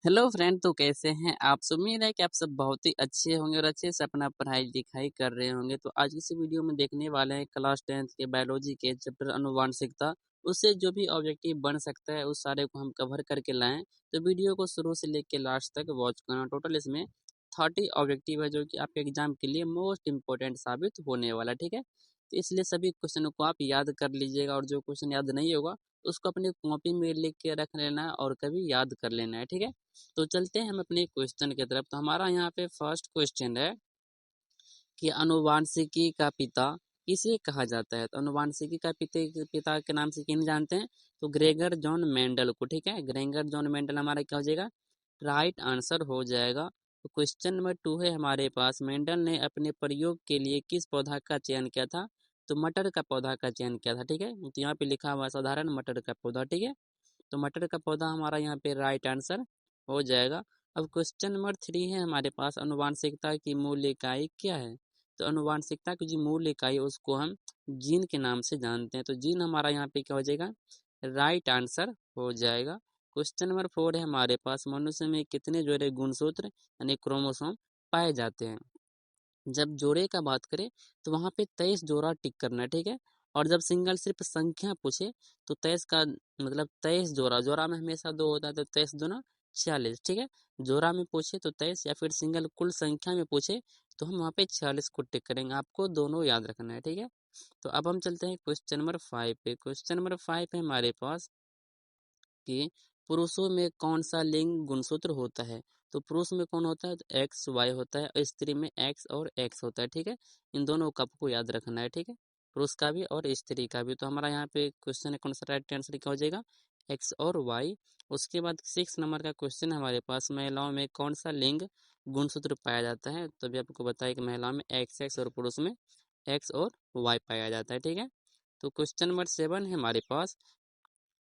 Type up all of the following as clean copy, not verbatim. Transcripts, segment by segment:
Hello friend, तो कैसे हैं आप। उम्मीद है कि आप सब बहुत ही अच्छे होंगे और अच्छे से अपना पढ़ाई लिखाई कर रहे होंगे। तो आज इस वीडियो में देखने वाले हैं क्लास 10th के बायोलॉजी के चैप्टर अनुवांशिकता। उससे जो भी ऑब्जेक्टिव बन सकता है उस सारे को हम कवर करके लाएं। तो वीडियो को शुरू से लेकर लास्ट तक वॉच करना। टोटल इसमें 30 ऑब्जेक्टिव है जो कि आपके एग्जाम के लिए मोस्ट इंपॉर्टेंट साबित होने वाला, ठीक है। तो इसलिए सभी क्वेश्चनों को आप याद कर लीजिएगा और जो क्वेश्चन याद नहीं होगा उसको अपनी कॉपी में लिख के रख लेना है और कभी याद कर लेना है, ठीक है। तो चलते हैं हम अपने क्वेश्चन की तरफ। तो हमारा यहाँ पे फर्स्ट क्वेश्चन है कि अनुवांशिकी का पिता किसे कहा जाता है। तो अनुवांशिकी का पिता के नाम से किन जानते हैं, तो ग्रेगर जॉन मेंडल को, ठीक है। ग्रेगर जॉन मेंडल हमारा क्या हो जाएगा, राइट आंसर हो जाएगा। तो क्वेश्चन नंबर 2 है हमारे पास, मेंडल ने अपने प्रयोग के लिए किस पौधा का चयन किया था। तो मटर का पौधा का चयन किया था, ठीक है। तो यहाँ पे लिखा हुआ साधारण मटर का पौधा, ठीक है। तो मटर का पौधा हमारा यहाँ पे राइट आंसर हो जाएगा। अब क्वेश्चन नंबर 3 है हमारे पास, अनुवांशिकता की मूल इकाई क्या है। तो अनुवांशिकता की जो मूल इकाई है उसको हम जीन के नाम से जानते हैं। तो जीन हमारा यहाँ पे क्या हो जाएगा, राइट आंसर हो जाएगा। क्वेश्चन नंबर 4 है हमारे पास, मनुष्य में कितने जोड़े गुणसूत्र यानी क्रोमोसोम पाए जाते हैं। जब जोड़े का बात करें तो वहाँ पे 23 जोड़ा टिक करना है, ठीक है। और जब सिंगल सिर्फ संख्या पूछे तो 23 का मतलब 23 जोड़ा, जोड़ा में हमेशा 2 होता है तो 23 दूना 46, ठीक है। जोड़ा में पूछे तो 23 या फिर सिंगल कुल संख्या में पूछे तो हम वहाँ पे 46 को टिक करेंगे। आपको दोनों याद रखना है, ठीक है। तो अब हम चलते हैं क्वेश्चन नंबर 5 पे। क्वेश्चन नंबर 5 है हमारे पास कि पुरुषों में कौन सा लिंग गुणसूत्र होता है। तो पुरुष में कौन होता है, तो एक्स वाई होता है और स्त्री में एक्स और एक्स होता है, ठीक है। इन दोनों का आपको याद रखना है, ठीक है, पुरुष का भी और स्त्री का भी। तो हमारा यहाँ पे क्वेश्चन है कौन सा राइट आंसर क्या हो जाएगा, एक्स और वाई। उसके बाद 6 नंबर का क्वेश्चन हमारे पास, महिलाओं में कौन सा लिंग गुणसूत्र पाया जाता है। तो अभी आपको बताया कि महिलाओं में एक्स एक्स और पुरुष में एक्स और वाई पाया जाता है, ठीक है। तो क्वेश्चन नंबर 7 है हमारे पास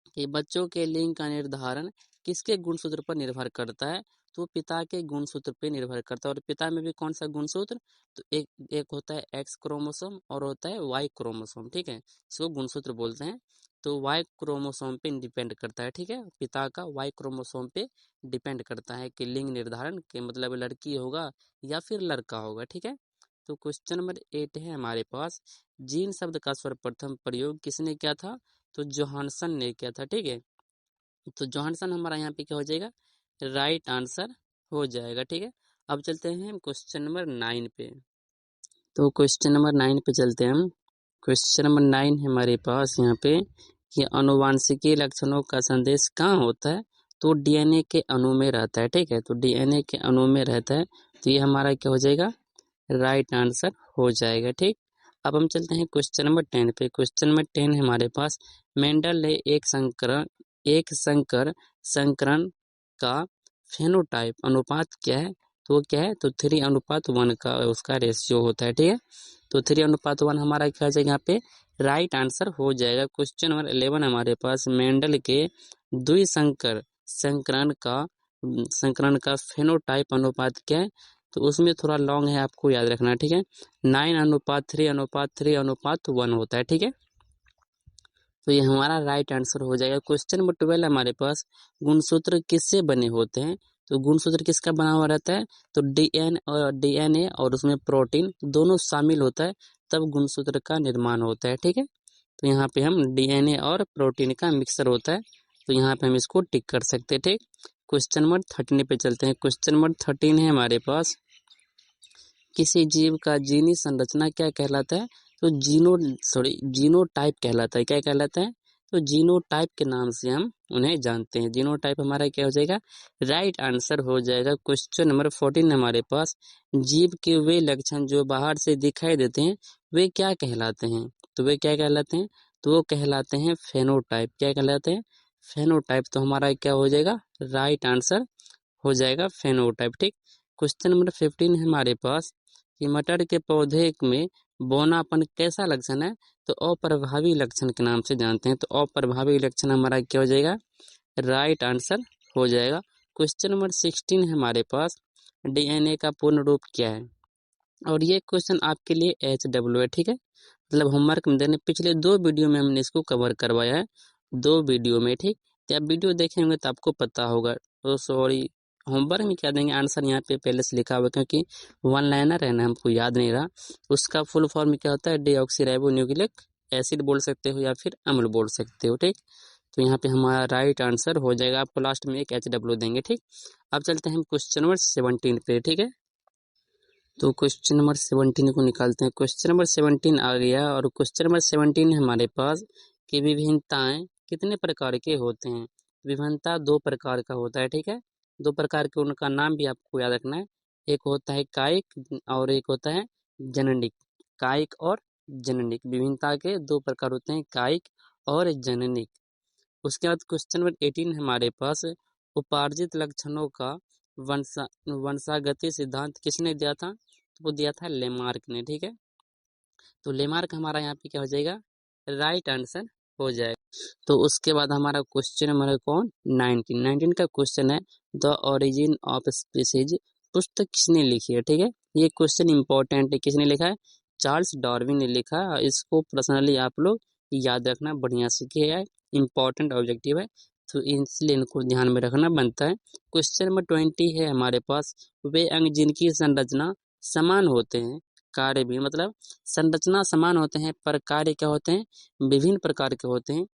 कि बच्चों के लिंग का निर्धारण किसके गुणसूत्र पर निर्भर करता है। तो पिता के गुणसूत्र पर निर्भर करता है। और पिता में भी कौन सा गुणसूत्र, तो एक एक होता है एक्स क्रोमोसोम और होता है वाई क्रोमोसोम, ठीक है। इसको गुणसूत्र बोलते हैं। तो वाई क्रोमोसोम पे डिपेंड करता है, ठीक है। पिता का वाई क्रोमोसोम पे डिपेंड करता है कि लिंग निर्धारण के मतलब लड़की होगा या फिर लड़का होगा, ठीक है। तो क्वेश्चन नंबर 8 है हमारे पास, जीन शब्द का सर्वप्रथम प्रयोग किसने किया था। तो जोहानसन ने किया था, ठीक है। तो जोहानसन हमारा यहाँ पे क्या हो जाएगा, राइट आंसर हो जाएगा, ठीक है। अब चलते हैं हम क्वेश्चन नंबर 9 पे। तो क्वेश्चन नंबर 9 पे चलते हैं हम। क्वेश्चन नंबर 9 है हमारे पास यहाँ पे कि अनुवांशिकीय लक्षणों का संदेश कहाँ होता है। तो डीएनए के अणु में रहता है, ठीक है। तो डीएनए के अणु में रहता है। तो ये हमारा क्या हो जाएगा, राइट आंसर हो जाएगा, ठीक। अब हम चलते हैं क्वेश्चन नंबर 10 पे। क्वेश्चन नंबर 10 है हमारे पास, मेंडल ने एक संकर संकरण का फेनोटाइप अनुपात क्या है। तो वो क्या है, तो 3:1 का उसका रेशियो होता है, ठीक है। तो 3:1 हमारा क्या हो जाएगा यहाँ पे, राइट आंसर हो जाएगा। क्वेश्चन नंबर 11 हमारे पास, मेंडल के द्विसंकर संकरण का फेनोटाइप अनुपात क्या है। तो उसमें थोड़ा लॉन्ग है, आपको याद रखना, ठीक है। 9:3:3:1 होता है, ठीक है। तो ये हमारा राइट आंसर हो जाएगा। क्वेश्चन नंबर 12 हमारे पास, गुणसूत्र किससे बने होते हैं। तो गुणसूत्र किसका बना हुआ रहता है, तो डीएनए और उसमें प्रोटीन दोनों शामिल होता है तब गुणसूत्र का निर्माण होता है, ठीक है। तो यहाँ पे हम डीएनए और प्रोटीन का मिक्सर होता है, तो यहाँ पे हम इसको टिक कर सकते हैं, ठीक। क्वेश्चन नंबर 13 पे चलते हैं। क्वेश्चन नंबर 13 है हमारे पास, किसी जीव का जीनी संरचना क्या कहलाता है। तो जीनोटाइप कहलाता है। क्या कहलाता है, तो जीनोटाइप के नाम से हम उन्हें जानते हैं। जीनोटाइप हमारा क्या हो जाएगा, राइट आंसर हो जाएगा। क्वेश्चन नंबर 14 हमारे पास, जीव के वे लक्षण जो बाहर से दिखाई देते हैं वे क्या कहलाते हैं। तो वे क्या कहलाते हैं, तो वो कहलाते हैं फेनोटाइप। क्या कहलाते हैं, फेनोटाइप। तो हमारा क्या हो जाएगा, राइट आंसर हो जाएगा फेनोटाइप, ठीक। क्वेश्चन नंबर 15 है हमारे पास कि मटर के पौधे में बौनापन कैसा लक्षण है। तो अप्रभावी लक्षण के नाम से जानते हैं। तो अप्रभावी लक्षण हमारा क्या हो जाएगा, राइट आंसर हो जाएगा। क्वेश्चन नंबर 16 है हमारे पास, डीएनए का पूर्ण रूप क्या है। और ये क्वेश्चन आपके लिए HW है, ठीक है। मतलब होमवर्क में देने, पिछले 2 वीडियो में हमने इसको कवर करवाया है, 2 वीडियो में, ठीक। तो आप वीडियो देखेंगे तो आपको पता होगा। तो सॉरी, होमवर्क में क्या देंगे, आंसर यहाँ पे पहले से लिखा हुआ है, क्योंकि वन लाइनर है ना, हमको याद नहीं रहा। उसका फुल फॉर्म क्या होता है, डीऑक्सीराइबो न्यूक्लिक एसिड बोल सकते हो या फिर अम्ल बोल सकते हो, ठीक। तो यहाँ पे हमारा राइट आंसर हो जाएगा, आपको लास्ट में एक HW देंगे, ठीक। अब चलते हैं हम क्वेश्चन नंबर 17 पे, ठीक है। तो क्वेश्चन नंबर 17 को निकालते हैं। क्वेश्चन नंबर 17 आ गया, और क्वेश्चन नंबर 17 है हमारे पास कि विभिन्नताएं कितने प्रकार के होते हैं। विभिन्नता 2 प्रकार का होता है, ठीक है। 2 प्रकार के, उनका नाम भी आपको याद रखना है। एक होता है कायिक और एक होता है जननिक। कायिक और जननिक, विभिन्नता के 2 प्रकार होते हैं, कायिक और जननिक। उसके बाद क्वेश्चन नंबर 18 हमारे पास, उपार्जित लक्षणों का वंशागति सिद्धांत किसने दिया था, तो वो दिया था लेमार्क ने, ठीक है। तो लेमार्क हमारा यहाँ पे क्या हो जाएगा, राइट आंसर हो जाएगा। तो उसके बाद हमारा क्वेश्चन नंबर कौन, 19 का क्वेश्चन है, द ओरिजिन ऑफ स्पीसीज पुस्तक किसने लिखी है, ठीक है। ये क्वेश्चन इंपॉर्टेंट है, किसने लिखा है, चार्ल्स डार्विन ने लिखा है। इसको पर्सनली आप लोग याद रखना बढ़िया से, क्या है, इंपॉर्टेंट ऑब्जेक्टिव है, तो इसलिए इनको ध्यान में रखना बनता है। क्वेश्चन नंबर 20 है हमारे पास, वे अंग जिनकी संरचना समान होते हैं, कार्य भी, मतलब संरचना समान होते हैं पर कार्य क्या होते हैं, विभिन्न प्रकार के होते हैं,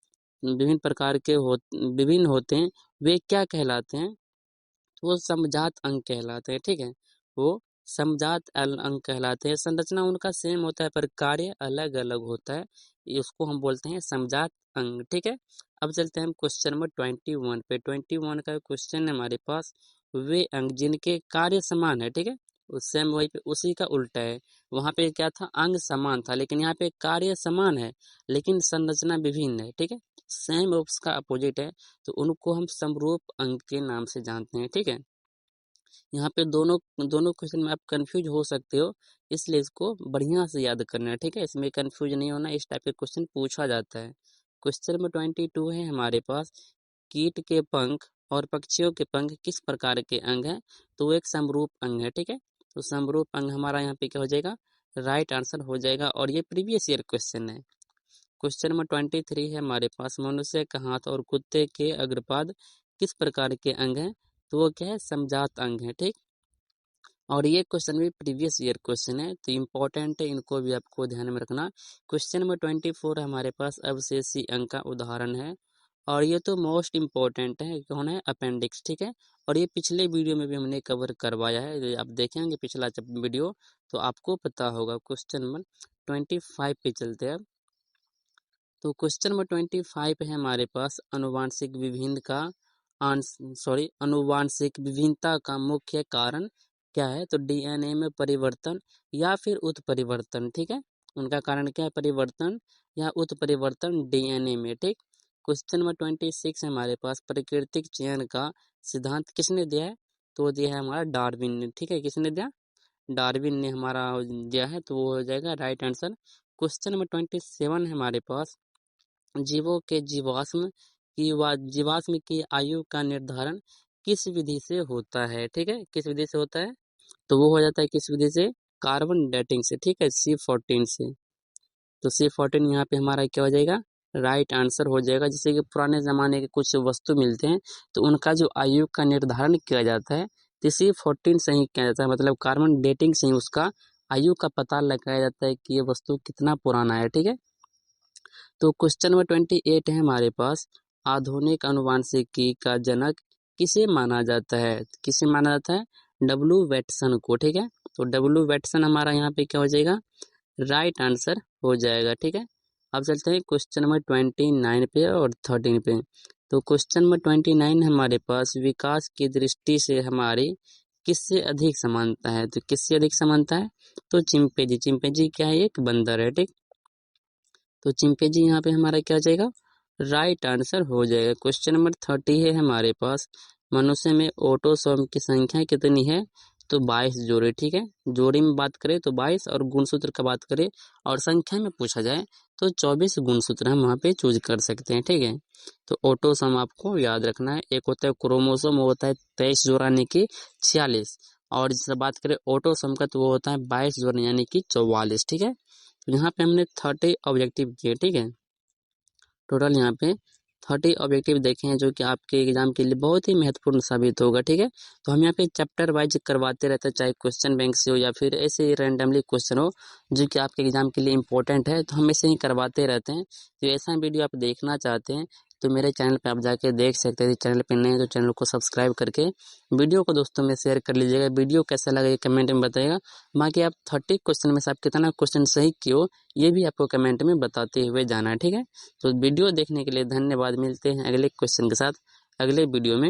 विभिन्न होते हैं, वे क्या कहलाते हैं, तो वो समजात अंग कहलाते हैं, ठीक है। वो समजात अंग कहलाते हैं। संरचना उनका सेम होता है पर कार्य अलग अलग होता है, उसको हम बोलते हैं समजात अंग, ठीक है। अब चलते हैं हम क्वेश्चन नंबर 21 पे। 21 का क्वेश्चन है हमारे पास, वे अंग जिनके कार्य समान है, ठीक है। सेम वही पे उसी का उल्टा है, वहां पे क्या था, अंग समान था, लेकिन यहाँ पे कार्य समान है लेकिन संरचना विभिन्न है, ठीक है। सेम उसका अपोजिट है, तो उनको हम समरूप अंग के नाम से जानते हैं, ठीक है। यहाँ पे दोनों दोनों क्वेश्चन में आप कंफ्यूज हो सकते हो, इसलिए इसको बढ़िया से याद करना है, ठीक है। इसमें कंफ्यूज नहीं होना, इस टाइप के क्वेश्चन पूछा जाता है। क्वेश्चन नंबर 22 है हमारे पास, कीट के पंख और पक्षियों के पंख किस प्रकार के अंग हैं, तो वो एक समरूप अंग है, ठीक है। तो समरूप अंग हमारा यहाँ पे क्या हो जाएगा, राइट आंसर हो जाएगा, और ये प्रीवियस ईयर क्वेश्चन है। क्वेश्चन नंबर 23 है हमारे पास, मनुष्य का हाथ और कुत्ते के अग्रपाद किस प्रकार के अंग हैं, तो वो क्या है, समजात अंग है, ठीक। और ये क्वेश्चन भी प्रीवियस ईयर क्वेश्चन है, तो इम्पोर्टेंट है, इनको भी आपको ध्यान में रखना। क्वेश्चन नंबर 24 हमारे पास, अवशेषी अंग का उदाहरण है, और ये तो मोस्ट इम्पोर्टेंट है, कौन है, अपेंडिक्स, ठीक है। और ये पिछले वीडियो में भी हमने कवर करवाया है, तो आप देखेंगे पिछला वीडियो तो आपको पता होगा। क्वेश्चन नंबर 25 पे चलते हैं। तो क्वेश्चन नंबर 25 है हमारे पास, अनुवांशिक विभिन्न का अनुवांशिक विभिन्नता का मुख्य कारण क्या है, तो DNA में परिवर्तन या फिर उत्परिवर्तन, ठीक है। उनका कारण क्या है, परिवर्तन या उत्परिवर्तन DNA में, ठीक। क्वेश्चन नंबर 26 है हमारे पास, प्राकृतिक चयन का सिद्धांत किसने दिया है, तो वो दिया है हमारा डार्विन ने, ठीक है। किसने दिया, डार्विन ने हमारा दिया है, तो वो हो जाएगा राइट आंसर। क्वेश्चन नंबर 27 है हमारे पास, जीवों के जीवाश्म की आयु का निर्धारण किस विधि से होता है, ठीक है। किस विधि से होता है, तो वो हो जाता है किस विधि से, कार्बन डेटिंग से, ठीक है, C14 से। तो C14 यहाँ पे हमारा क्या हो जाएगा, राइट आंसर हो जाएगा। जैसे कि पुराने जमाने के कुछ वस्तु मिलते हैं, तो उनका जो आयु का निर्धारण किया जाता है, तो C14 से ही किया जाता है, मतलब कार्बन डेटिंग से ही उसका आयु का पता लगाया जाता है कि ये वस्तु कितना पुराना है, ठीक है। तो क्वेश्चन नंबर 28 है हमारे पास, आधुनिक अनुवांशिकी का जनक किसे माना जाता है, किसे माना जाता है, डब्ल्यू वेटसन को, ठीक है। तो डब्ल्यू वेटसन हमारा यहाँ पे क्या हो जाएगा, राइट आंसर हो जाएगा, ठीक है। अब चलते हैं क्वेश्चन नंबर 29 पे और 13 पे। तो क्वेश्चन नंबर 29 हमारे पास, विकास की दृष्टि से हमारी किससे अधिक समानता है, तो किससे अधिक समानता है, तो चिंपैंजी क्या है, एक बंदर है, ठीक। तो चिंपैंजी यहाँ पे हमारा क्या हो जाएगा, राइट आंसर हो जाएगा। क्वेश्चन नंबर 30 है हमारे पास, मनुष्य में ऑटोसोम की संख्या कितनी है, तो 22 जोड़ी, ठीक है। जोड़ी में बात करें तो 22, और गुणसूत्र का बात करें और संख्या में पूछा जाए तो 24 गुणसूत्र हम वहाँ पे चूज कर सकते हैं, ठीक है। तो ऑटोसोम आपको याद रखना है, एक होता है क्रोमोसोम, वो होता है 23 जोड़ा यानी कि 46, और जिससे बात करें ऑटोसोम का, तो वो होता है 22 जोड़ा यानी कि 44, ठीक है। तो यहाँ पे हमने 30 ऑब्जेक्टिव किए, ठीक है। टोटल यहाँ पे 30 ऑब्जेक्टिव देखे हैं जो कि आपके एग्जाम के लिए बहुत ही महत्वपूर्ण साबित होगा। ठीक है, तो हम यहाँ पे चैप्टर वाइज करवाते रहते हैं, चाहे क्वेश्चन बैंक से हो या फिर ऐसे रैंडमली क्वेश्चन हो जो कि आपके एग्जाम के लिए इंपॉर्टेंट है, तो हम ऐसे ही करवाते रहते हैं। तो ऐसा वीडियो आप देखना चाहते हैं तो मेरे चैनल पे आप जाके देख सकते हैं। चैनल पे नए हैं तो चैनल को सब्सक्राइब करके वीडियो को दोस्तों में शेयर कर लीजिएगा। वीडियो कैसा लगा ये कमेंट में बताइएगा। बाकी आप 30 क्वेश्चन में से आप कितना क्वेश्चन सही किए हो ये भी आपको कमेंट में बताते हुए जाना है। ठीक है, तो वीडियो देखने के लिए धन्यवाद। मिलते हैं अगले क्वेश्चन के साथ अगले वीडियो में।